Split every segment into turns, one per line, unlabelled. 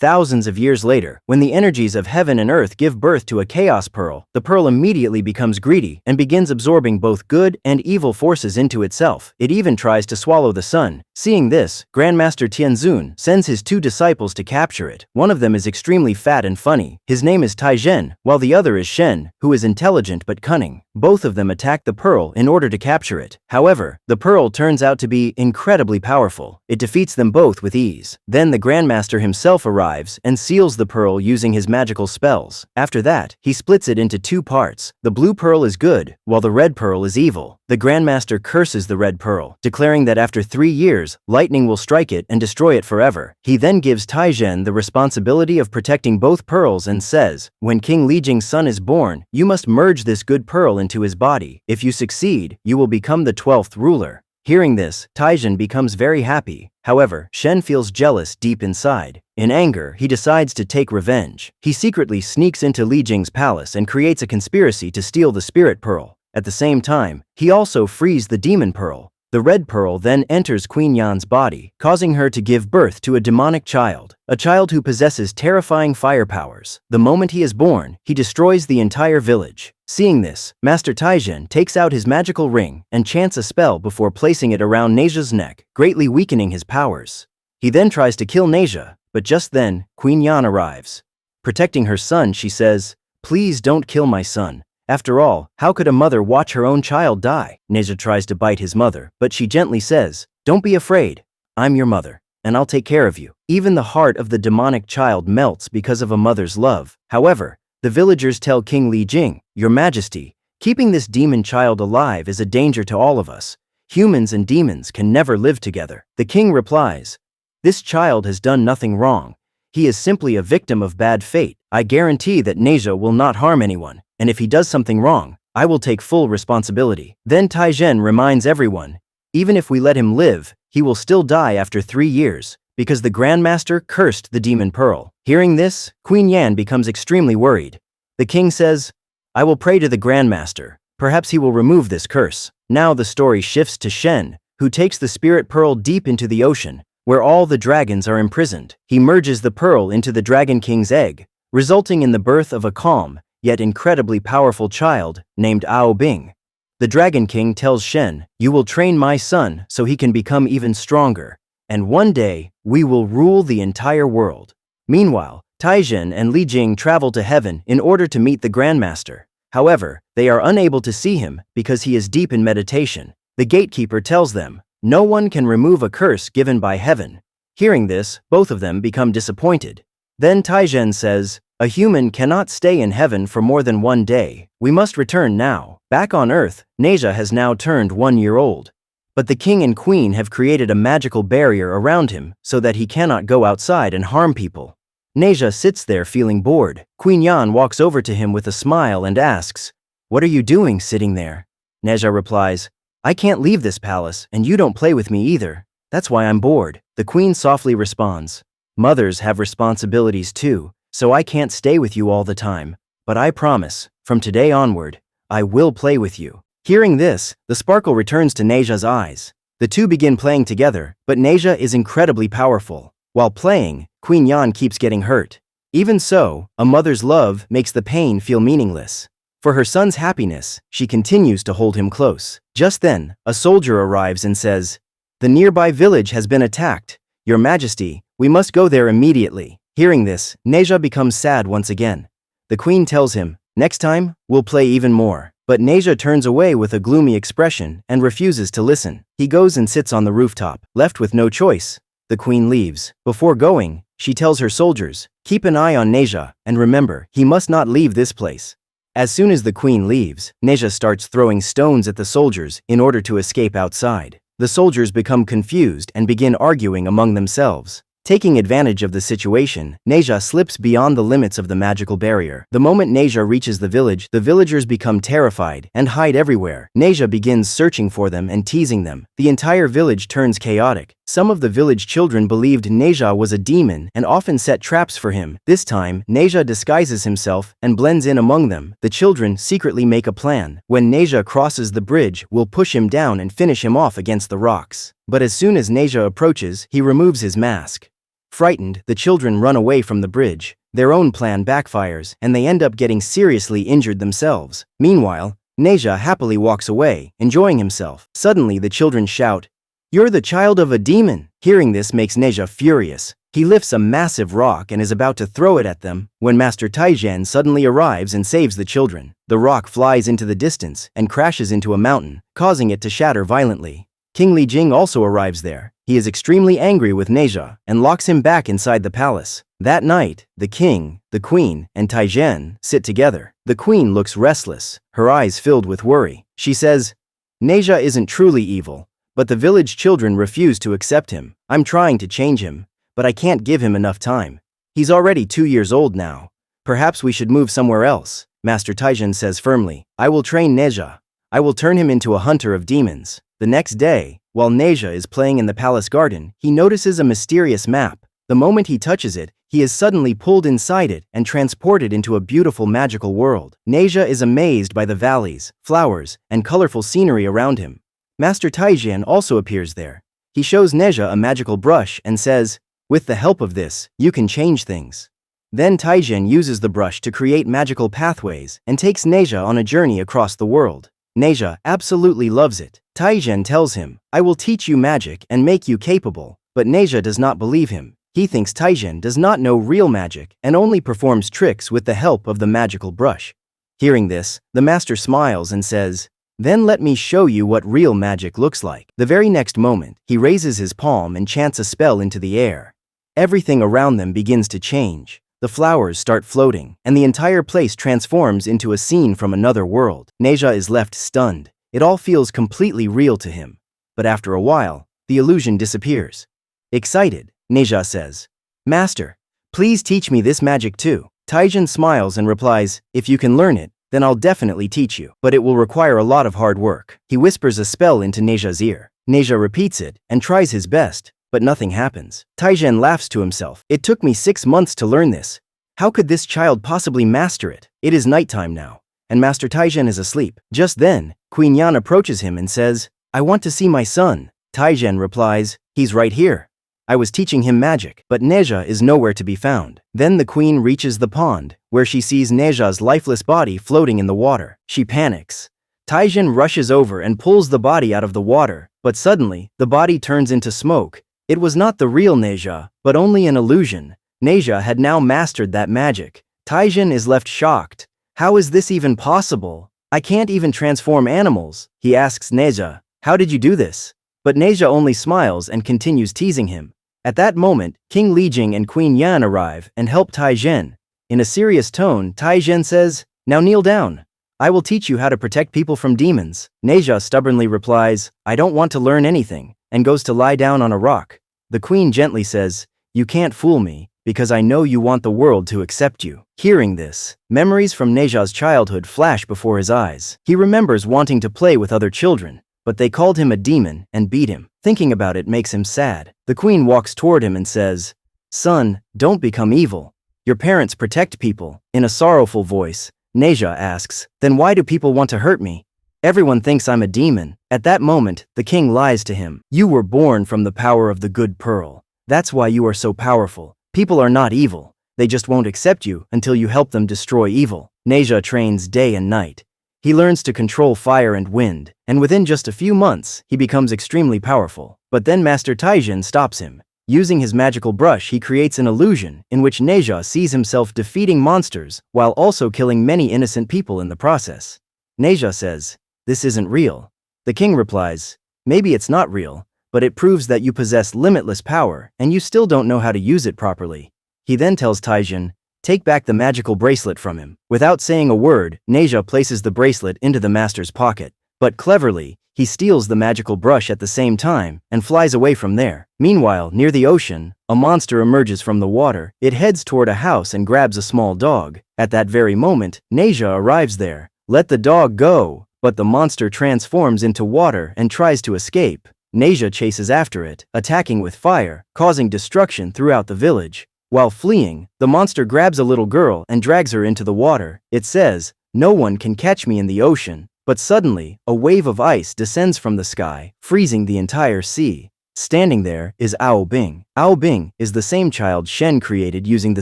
Thousands of years later, when the energies of heaven and earth give birth to a chaos pearl, the pearl immediately becomes greedy and begins absorbing both good and evil forces into itself. It even tries to swallow the sun. Seeing this, Grandmaster Tianzun sends his 2 disciples to capture it. One of them is extremely fat and funny. His name is Taizhen, while the other is Shen, who is intelligent but cunning. Both of them attack the pearl in order to capture it. However, the pearl turns out to be incredibly powerful. It defeats them both with ease. Then the Grandmaster himself arrives and seals the pearl using his magical spells. After that, he splits it into 2 parts. The blue pearl is good, while the red pearl is evil. The Grandmaster curses the red pearl, declaring that after 3 years, lightning will strike it and destroy it forever. He then gives Taizhen the responsibility of protecting both pearls and says, "When King Lijing's son is born, you must merge this good pearl into his body. If you succeed, you will become the 12th ruler." Hearing this, Taizhen becomes very happy. However, Shen feels jealous deep inside. In anger, he decides to take revenge. He secretly sneaks into Li Jing's palace and creates a conspiracy to steal the spirit pearl. At the same time, he also frees the demon pearl. The red pearl then enters Queen Yan's body, causing her to give birth to a demonic child, a child who possesses terrifying fire powers. The moment he is born, he destroys the entire village. Seeing this, Master Taizhen takes out his magical ring and chants a spell before placing it around Neza's neck, greatly weakening his powers. He then tries to kill Neza, but just then, Queen Yan arrives. Protecting her son, she says, "Please don't kill my son. After all, how could a mother watch her own child die?" Neza tries to bite his mother, but she gently says, "Don't be afraid. I'm your mother, and I'll take care of you." Even the heart of the demonic child melts because of a mother's love. However, the villagers tell King Li Jing, "Your Majesty, keeping this demon child alive is a danger to all of us. Humans and demons can never live together." The king replies, "This child has done nothing wrong. He is simply a victim of bad fate. I guarantee that Neza will not harm anyone, and if he does something wrong, I will take full responsibility." Then Taizhen reminds everyone, even if we let him live, he will still die after 3 years, because the Grandmaster cursed the demon pearl. Hearing this, Queen Yan becomes extremely worried. The king says, "I will pray to the Grandmaster. Perhaps he will remove this curse." Now the story shifts to Shen, who takes the spirit pearl deep into the ocean, where all the dragons are imprisoned. He merges the pearl into the Dragon King's egg, resulting in the birth of a calm, yet incredibly powerful child named Ao Bing. The Dragon King tells Shen, "You will train my son so he can become even stronger, and one day, we will rule the entire world." Meanwhile, Taizhen and Li Jing travel to heaven in order to meet the Grandmaster. However, they are unable to see him because he is deep in meditation. The gatekeeper tells them, "No one can remove a curse given by heaven." Hearing this, both of them become disappointed. Then Taizhen says, "A human cannot stay in heaven for more than 1 day. We must return now." Back on Earth, Neza has now turned 1 year old. But the king and queen have created a magical barrier around him so that he cannot go outside and harm people. Neza sits there feeling bored. Queen Yan walks over to him with a smile and asks, "What are you doing sitting there?" Neza replies, "I can't leave this palace, and you don't play with me either. That's why I'm bored." The queen softly responds, "Mothers have responsibilities too, so I can't stay with you all the time. But I promise, from today onward, I will play with you." Hearing this, the sparkle returns to Neza's eyes. The two begin playing together, but Neza is incredibly powerful. While playing, Queen Yan keeps getting hurt. Even so, a mother's love makes the pain feel meaningless. For her son's happiness, she continues to hold him close. Just then, a soldier arrives and says, "The nearby village has been attacked. Your Majesty, we must go there immediately." Hearing this, Neza becomes sad once again. The queen tells him, "Next time, we'll play even more." But Neza turns away with a gloomy expression and refuses to listen. He goes and sits on the rooftop. Left with no choice, the queen leaves. Before going, she tells her soldiers, "Keep an eye on Neza, and remember, he must not leave this place." As soon as the queen leaves, Neza starts throwing stones at the soldiers in order to escape outside. The soldiers become confused and begin arguing among themselves. Taking advantage of the situation, Neza slips beyond the limits of the magical barrier. The moment Neza reaches the village, the villagers become terrified and hide everywhere. Neza begins searching for them and teasing them. The entire village turns chaotic. Some of the village children believed Neza was a demon and often set traps for him. This time, Neza disguises himself and blends in among them. The children secretly make a plan. When Neza crosses the bridge, we'll push him down and finish him off against the rocks. But as soon as Neza approaches, he removes his mask. Frightened, the children run away from the bridge. Their own plan backfires, and they end up getting seriously injured themselves. Meanwhile, Neza happily walks away, enjoying himself. Suddenly the children shout, "You're the child of a demon!" Hearing this makes Neza furious. He lifts a massive rock and is about to throw it at them, when Master Taijian suddenly arrives and saves the children. The rock flies into the distance and crashes into a mountain, causing it to shatter violently. King Li Jing also arrives there. He is extremely angry with Neza and locks him back inside the palace. That night, the king, the queen, and Taijian sit together. The queen looks restless, her eyes filled with worry. She says, "Neza isn't truly evil, but the village children refuse to accept him. I'm trying to change him, but I can't give him enough time. He's already 2 years old now. Perhaps we should move somewhere else." Master Taijian says firmly, "I will train Neza. I will turn him into a hunter of demons." The next day, while Neza is playing in the palace garden, he notices a mysterious map. The moment he touches it, he is suddenly pulled inside it and transported into a beautiful magical world. Neza is amazed by the valleys, flowers, and colorful scenery around him. Master Taijian also appears there. He shows Neza a magical brush and says, "With the help of this, you can change things." Then Taijian uses the brush to create magical pathways and takes Neza on a journey across the world. Neza absolutely loves it. Taijian tells him, "I will teach you magic and make you capable," but Neza does not believe him. He thinks Taijian does not know real magic and only performs tricks with the help of the magical brush. Hearing this, the master smiles and says, "Then let me show you what real magic looks like." The very next moment, he raises his palm and chants a spell into the air. Everything around them begins to change. The flowers start floating, and the entire place transforms into a scene from another world. Neza is left stunned. It all feels completely real to him. But after a while, the illusion disappears. Excited, Neza says, "Master, please teach me this magic too." Taijian smiles and replies, "If you can learn it, then I'll definitely teach you, but it will require a lot of hard work." He whispers a spell into Neza's ear. Neza repeats it and tries his best, but nothing happens. Taijian laughs to himself. "It took me 6 months to learn this. How could this child possibly master it?" It is nighttime now, and Master Taijian is asleep. Just then, Queen Yan approaches him and says, "I want to see my son." Taijian replies, "He's right here. I was teaching him magic." But Neza is nowhere to be found. Then the queen reaches the pond, where she sees Neza's lifeless body floating in the water. She panics. Taijian rushes over and pulls the body out of the water, but suddenly, the body turns into smoke. It was not the real Neza, but only an illusion. Neza had now mastered that magic. Taijian is left shocked. "How is this even possible? I can't even transform animals." He asks Neza, "How did you do this?" But Neza only smiles and continues teasing him. At that moment, King Li Jing and Queen Yan arrive and help Taijian. In a serious tone, Taijian says, "Now kneel down. I will teach you how to protect people from demons." Neza stubbornly replies, "I don't want to learn anything," and goes to lie down on a rock. The queen gently says, "You can't fool me, because I know you want the world to accept you." Hearing this, memories from Neza's childhood flash before his eyes. He remembers wanting to play with other children, but they called him a demon and beat him. Thinking about it makes him sad. The queen walks toward him and says, "Son, don't become evil. Your parents protect people." In a sorrowful voice, Neza asks, "Then why do people want to hurt me? Everyone thinks I'm a demon." At that moment, the king lies to him. "You were born from the power of the good pearl. That's why you are so powerful. People are not evil. They just won't accept you until you help them destroy evil." Neza trains day and night. He learns to control fire and wind, and within just a few months, he becomes extremely powerful. But then Master Taijian stops him. Using his magical brush, he creates an illusion in which Neza sees himself defeating monsters while also killing many innocent people in the process. Neza says, "This isn't real." The king replies, "Maybe it's not real, but it proves that you possess limitless power and you still don't know how to use it properly." He then tells Taijian, "Take back the magical bracelet from him." Without saying a word, Neza places the bracelet into the master's pocket. But cleverly, he steals the magical brush at the same time and flies away from there. Meanwhile, near the ocean, a monster emerges from the water. It heads toward a house and grabs a small dog. At that very moment, Neza arrives there. "Let the dog go," but the monster transforms into water and tries to escape. Neza chases after it, attacking with fire, causing destruction throughout the village. While fleeing, the monster grabs a little girl and drags her into the water. It says, "No one can catch me in the ocean." But suddenly, a wave of ice descends from the sky, freezing the entire sea. Standing there is Ao Bing. Ao Bing is the same child Shen created using the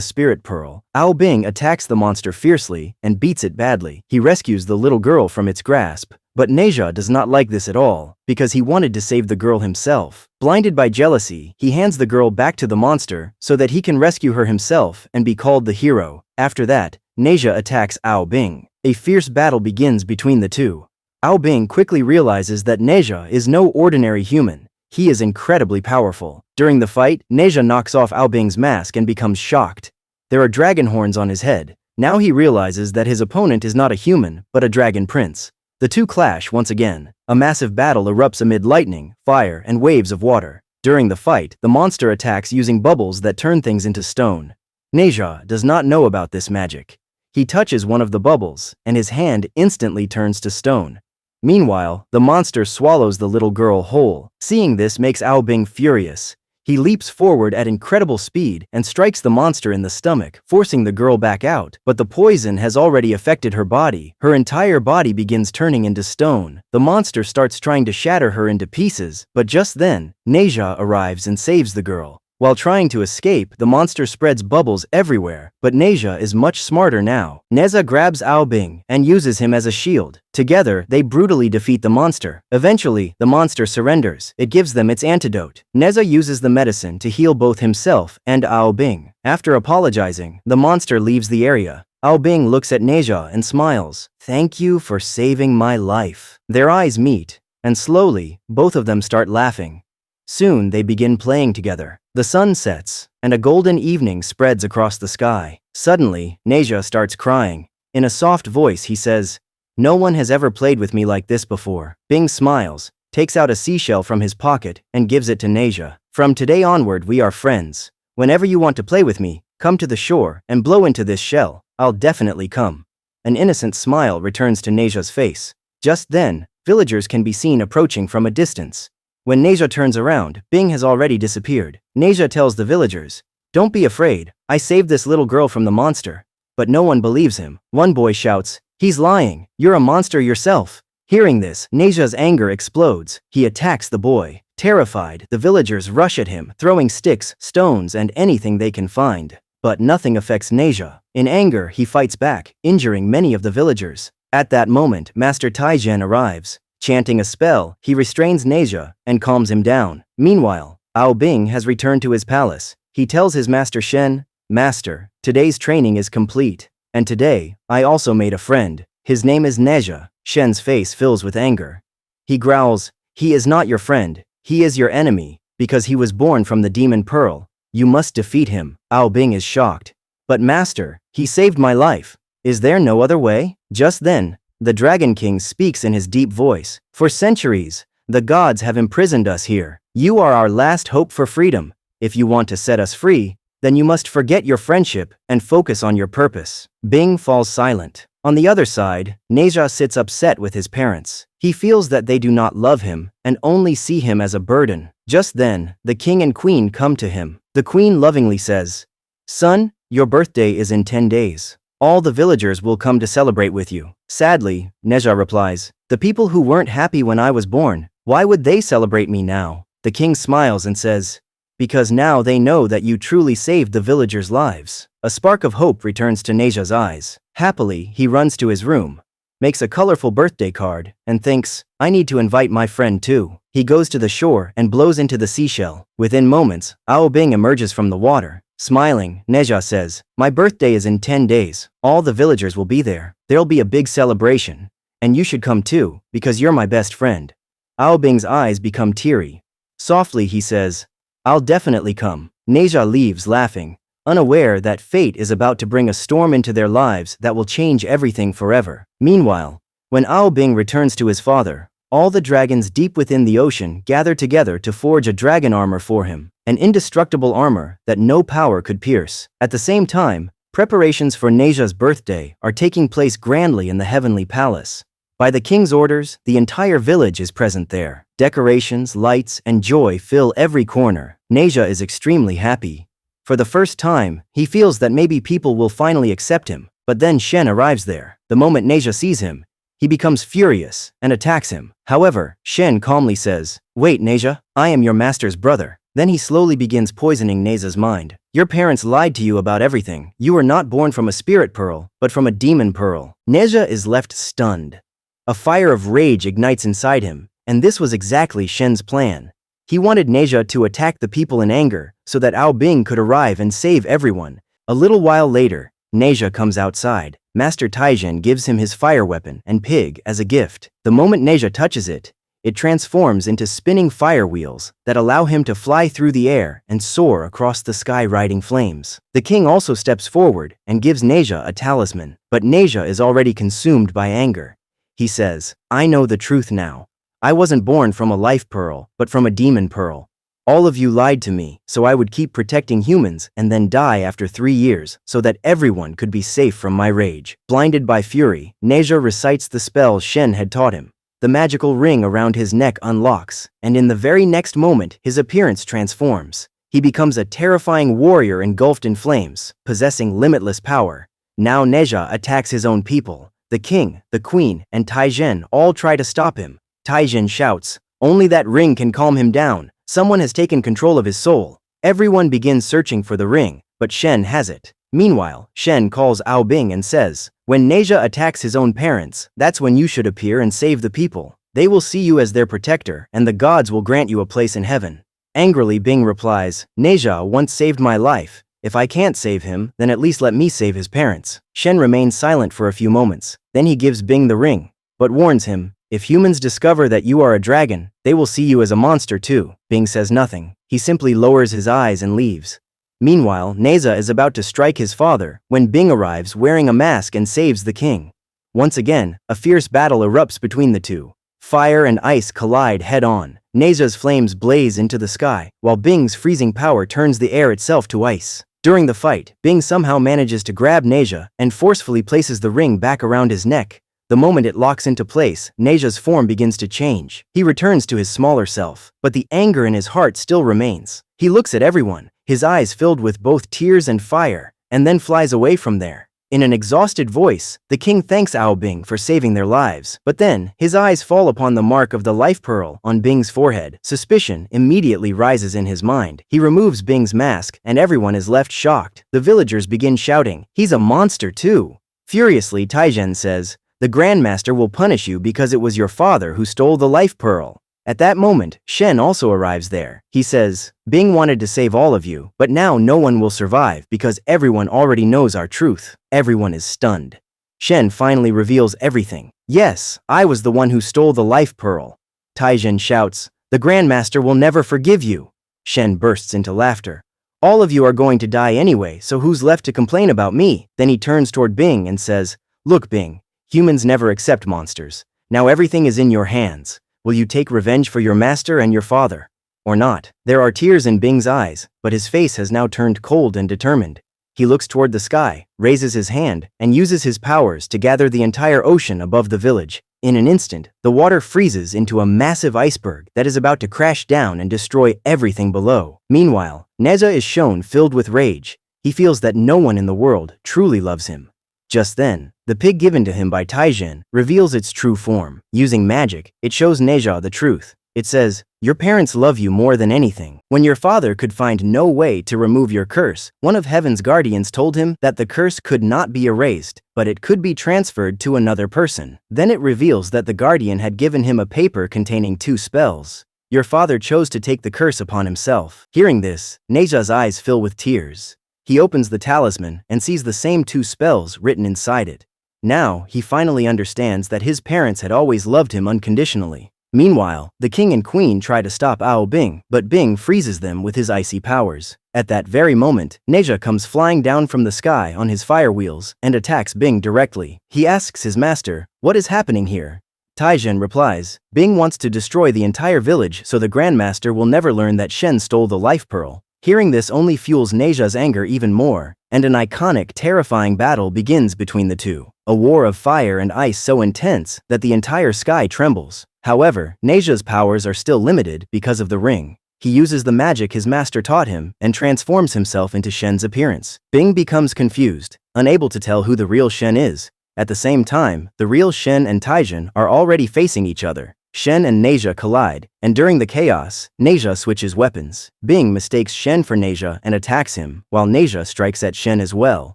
spirit pearl. Ao Bing attacks the monster fiercely and beats it badly. He rescues the little girl from its grasp. But Neza does not like this at all, because he wanted to save the girl himself. Blinded by jealousy, he hands the girl back to the monster so that he can rescue her himself and be called the hero. After that, Neza attacks Ao Bing. A fierce battle begins between the two. Ao Bing quickly realizes that Neza is no ordinary human. He is incredibly powerful. During the fight, Neza knocks off Ao Bing's mask and becomes shocked. There are dragon horns on his head. Now he realizes that his opponent is not a human, but a dragon prince. The two clash once again. A massive battle erupts amid lightning, fire, and waves of water. During the fight, the monster attacks using bubbles that turn things into stone. Neza does not know about this magic. He touches one of the bubbles, and his hand instantly turns to stone. Meanwhile, the monster swallows the little girl whole. Seeing this makes Ao Bing furious. He leaps forward at incredible speed and strikes the monster in the stomach, forcing the girl back out. But the poison has already affected her body. Her entire body begins turning into stone. The monster starts trying to shatter her into pieces, but just then, Neza arrives and saves the girl. While trying to escape, the monster spreads bubbles everywhere, but Neza is much smarter now. Neza grabs Ao Bing and uses him as a shield. Together, they brutally defeat the monster. Eventually, the monster surrenders. It gives them its antidote. Neza uses the medicine to heal both himself and Ao Bing. After apologizing, the monster leaves the area. Ao Bing looks at Neza and smiles. "Thank you for saving my life." Their eyes meet, and slowly, both of them start laughing. Soon they begin playing together. The sun sets, and a golden evening spreads across the sky. Suddenly, Neza starts crying. In a soft voice he says, "No one has ever played with me like this before." Bing smiles, takes out a seashell from his pocket, and gives it to Neza. "From today onward we are friends. Whenever you want to play with me, come to the shore and blow into this shell. I'll definitely come." An innocent smile returns to Neza's face. Just then, villagers can be seen approaching from a distance. When Neza turns around, Bing has already disappeared. Neza tells the villagers, "Don't be afraid, I saved this little girl from the monster." But no one believes him. One boy shouts, "He's lying, you're a monster yourself." Hearing this, Neza's anger explodes. He attacks the boy. Terrified, the villagers rush at him, throwing sticks, stones, and anything they can find. But nothing affects Neza. In anger, he fights back, injuring many of the villagers. At that moment, Master Taijian arrives. Chanting a spell, he restrains Neza and calms him down. Meanwhile, Ao Bing has returned to his palace. He tells his master Shen, "Master, today's training is complete. And today, I also made a friend. His name is Neza." Shen's face fills with anger. He growls, "He is not your friend. He is your enemy, because he was born from the demon pearl. You must defeat him." Ao Bing is shocked. "But master, he saved my life. Is there no other way?" Just then, the Dragon King speaks in his deep voice. "For centuries, the gods have imprisoned us here. You are our last hope for freedom. If you want to set us free, then you must forget your friendship and focus on your purpose." Bing falls silent. On the other side, Neza sits upset with his parents. He feels that they do not love him and only see him as a burden. Just then, the king and queen come to him. The queen lovingly says, "Son, your birthday is in 10 days. All the villagers will come to celebrate with you." Sadly, Neza replies, "The people who weren't happy when I was born, why would they celebrate me now?" The king smiles and says, "Because now they know that you truly saved the villagers' lives." A spark of hope returns to Neza's eyes. Happily, he runs to his room, makes a colorful birthday card, and thinks, "I need to invite my friend too." He goes to the shore and blows into the seashell. Within moments, Ao Bing emerges from the water. Smiling, Neza says, "My birthday is in 10 days. All the villagers will be there. There'll be a big celebration. And you should come too, because you're my best friend." Ao Bing's eyes become teary. Softly he says, "I'll definitely come." Neza leaves laughing, unaware that fate is about to bring a storm into their lives that will change everything forever. Meanwhile, when Ao Bing returns to his father, all the dragons deep within the ocean gather together to forge a dragon armor for him, an indestructible armor that no power could pierce. At the same time, preparations for Neza's birthday are taking place grandly in the heavenly palace. By the king's orders, the entire village is present there. Decorations, lights, and joy fill every corner. Neza is extremely happy. For the first time, he feels that maybe people will finally accept him, but then Shen arrives there. The moment Neza sees him, He becomes furious and attacks him. However, Shen calmly says, "Wait, Neza, I am your master's brother." Then he slowly begins poisoning Neza's mind. "Your parents lied to you about everything. You were not born from a spirit pearl, but from a demon pearl." Neza is left stunned. A fire of rage ignites inside him, and this was exactly Shen's plan. He wanted Neza to attack the people in anger, so that Ao Bing could arrive and save everyone. A little while later, Neza comes outside. Master Taizhen gives him his fire weapon and pig as a gift. The moment Neza touches it, it transforms into spinning fire wheels that allow him to fly through the air and soar across the sky riding flames. The king also steps forward and gives Neza a talisman, but Neza is already consumed by anger. He says, "I know the truth now. I wasn't born from a life pearl, but from a demon pearl. All of you lied to me, so I would keep protecting humans and then die after 3 years, so that everyone could be safe from my rage." Blinded by fury, Neza recites the spell Shen had taught him. The magical ring around his neck unlocks, and in the very next moment, his appearance transforms. He becomes a terrifying warrior engulfed in flames, possessing limitless power. Now Neza attacks his own people. The king, the queen, and Taizhen all try to stop him. Taizhen shouts, "Only that ring can calm him down. Someone has taken control of his soul." Everyone begins searching for the ring, but Shen has it. Meanwhile, Shen calls Ao Bing and says, "When Neza attacks his own parents, that's when you should appear and save the people. They will see you as their protector, and the gods will grant you a place in heaven." Angrily, Bing replies, "Neza once saved my life. If I can't save him, then at least let me save his parents." Shen remains silent for a few moments. Then he gives Bing the ring, but warns him, "If humans discover that you are a dragon, they will see you as a monster too." Bing says nothing. He simply lowers his eyes and leaves. Meanwhile, Neza is about to strike his father when Bing arrives wearing a mask and saves the king. Once again, a fierce battle erupts between the two. Fire and ice collide head-on. Neza's flames blaze into the sky, while Bing's freezing power turns the air itself to ice. During the fight, Bing somehow manages to grab Neza and forcefully places the ring back around his neck. The moment it locks into place, Neza's form begins to change. He returns to his smaller self, but the anger in his heart still remains. He looks at everyone, his eyes filled with both tears and fire, and then flies away from there. In an exhausted voice, the king thanks Ao Bing for saving their lives, but then, his eyes fall upon the mark of the life pearl on Bing's forehead. Suspicion immediately rises in his mind. He removes Bing's mask, and everyone is left shocked. The villagers begin shouting, "He's a monster too!" Furiously, Taizhen says, "The Grandmaster will punish you because it was your father who stole the life pearl." At that moment, Shen also arrives there. He says, "Bing wanted to save all of you, but now no one will survive because everyone already knows our truth." Everyone is stunned. Shen finally reveals everything. "Yes, I was the one who stole the life pearl." Taizhen shouts, "The Grandmaster will never forgive you." Shen bursts into laughter. "All of you are going to die anyway, so who's left to complain about me?" Then he turns toward Bing and says, "Look, Bing, humans never accept monsters. Now everything is in your hands. Will you take revenge for your master and your father? Or not?" There are tears in Bing's eyes, but his face has now turned cold and determined. He looks toward the sky, raises his hand, and uses his powers to gather the entire ocean above the village. In an instant, the water freezes into a massive iceberg that is about to crash down and destroy everything below. Meanwhile, Neza is shown filled with rage. He feels that no one in the world truly loves him. Just then, the pig given to him by Taizhen reveals its true form. Using magic, it shows Neza the truth. It says, "Your parents love you more than anything. When your father could find no way to remove your curse, one of heaven's guardians told him that the curse could not be erased, but it could be transferred to another person." Then it reveals that the guardian had given him a paper containing 2 spells. Your father chose to take the curse upon himself. Hearing this, Neza's eyes fill with tears. He opens the talisman and sees the same 2 spells written inside it. Now, he finally understands that his parents had always loved him unconditionally. Meanwhile, the king and queen try to stop Ao Bing, but Bing freezes them with his icy powers. At that very moment, Neza comes flying down from the sky on his fire wheels and attacks Bing directly. He asks his master, "What is happening here?" Taizhen replies, "Bing wants to destroy the entire village so the Grandmaster will never learn that Shen stole the life pearl." Hearing this only fuels Neza's anger even more, and an iconic, terrifying battle begins between the two. A war of fire and ice so intense that the entire sky trembles. However, Neza's powers are still limited because of the ring. He uses the magic his master taught him and transforms himself into Shen's appearance. Bing becomes confused, unable to tell who the real Shen is. At the same time, the real Shen and Taijin are already facing each other. Shen and Neza collide, and during the chaos, Neza switches weapons. Bing mistakes Shen for Neza and attacks him, while Neza strikes at Shen as well.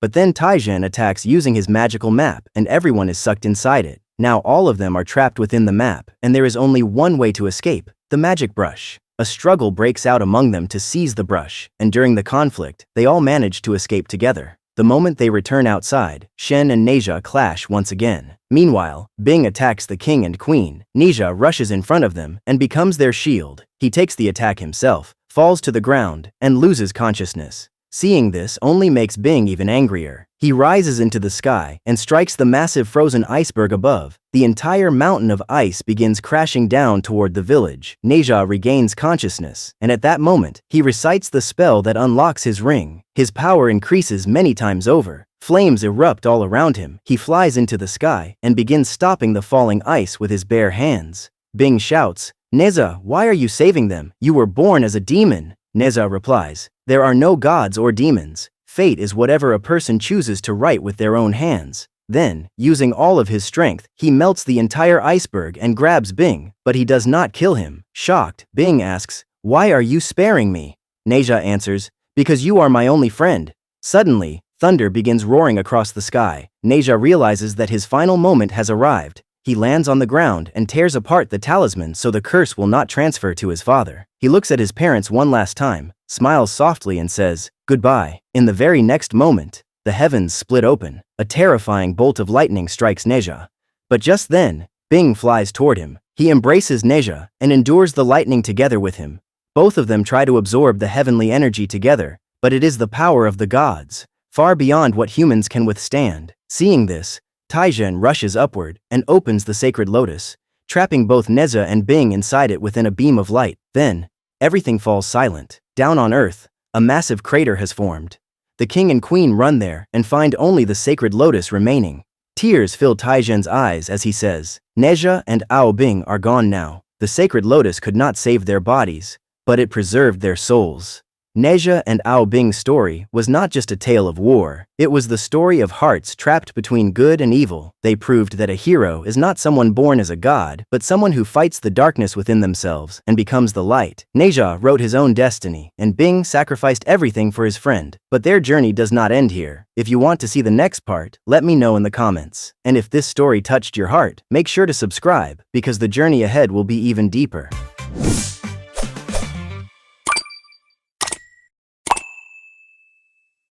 But then Taijin attacks using his magical map, and everyone is sucked inside it. Now all of them are trapped within the map, and there is only one way to escape: the magic brush. A struggle breaks out among them to seize the brush, and during the conflict, they all manage to escape together. The moment they return outside, Shen and Neza clash once again. Meanwhile, Bing attacks the king and queen. Neza rushes in front of them and becomes their shield. He takes the attack himself, falls to the ground, and loses consciousness. Seeing this only makes Bing even angrier. He rises into the sky and strikes the massive frozen iceberg above. The entire mountain of ice begins crashing down toward the village. Neza regains consciousness, and at that moment, he recites the spell that unlocks his ring. His power increases many times over. Flames erupt all around him. He flies into the sky and begins stopping the falling ice with his bare hands. Bing shouts, "Neza, why are you saving them? You were born as a demon." Neza replies, "There are no gods or demons. Fate is whatever a person chooses to write with their own hands." Then, using all of his strength, he melts the entire iceberg and grabs Bing, but he does not kill him. Shocked, Bing asks, "Why are you sparing me?" Neza answers, "Because you are my only friend." Suddenly, thunder begins roaring across the sky. Neza realizes that his final moment has arrived. He lands on the ground and tears apart the talisman so the curse will not transfer to his father. He looks at his parents one last time, smiles softly and says, "Goodbye." In the very next moment, the heavens split open. A terrifying bolt of lightning strikes Neza. But just then, Bing flies toward him. He embraces Neza and endures the lightning together with him. Both of them try to absorb the heavenly energy together, but it is the power of the gods, far beyond what humans can withstand. Seeing this, Taijin rushes upward and opens the sacred lotus, trapping both Neza and Bing inside it within a beam of light. Then, everything falls silent. Down on Earth, a massive crater has formed. The king and queen run there and find only the sacred lotus remaining. Tears fill Taijin's eyes as he says, "Neza and Ao Bing are gone now. The sacred lotus could not save their bodies, but it preserved their souls." Neza and Ao Bing's story was not just a tale of war, it was the story of hearts trapped between good and evil. They proved that a hero is not someone born as a god, but someone who fights the darkness within themselves and becomes the light. Neza wrote his own destiny, and Bing sacrificed everything for his friend. But their journey does not end here. If you want to see the next part, let me know in the comments. And if this story touched your heart, make sure to subscribe, because the journey ahead will be even deeper.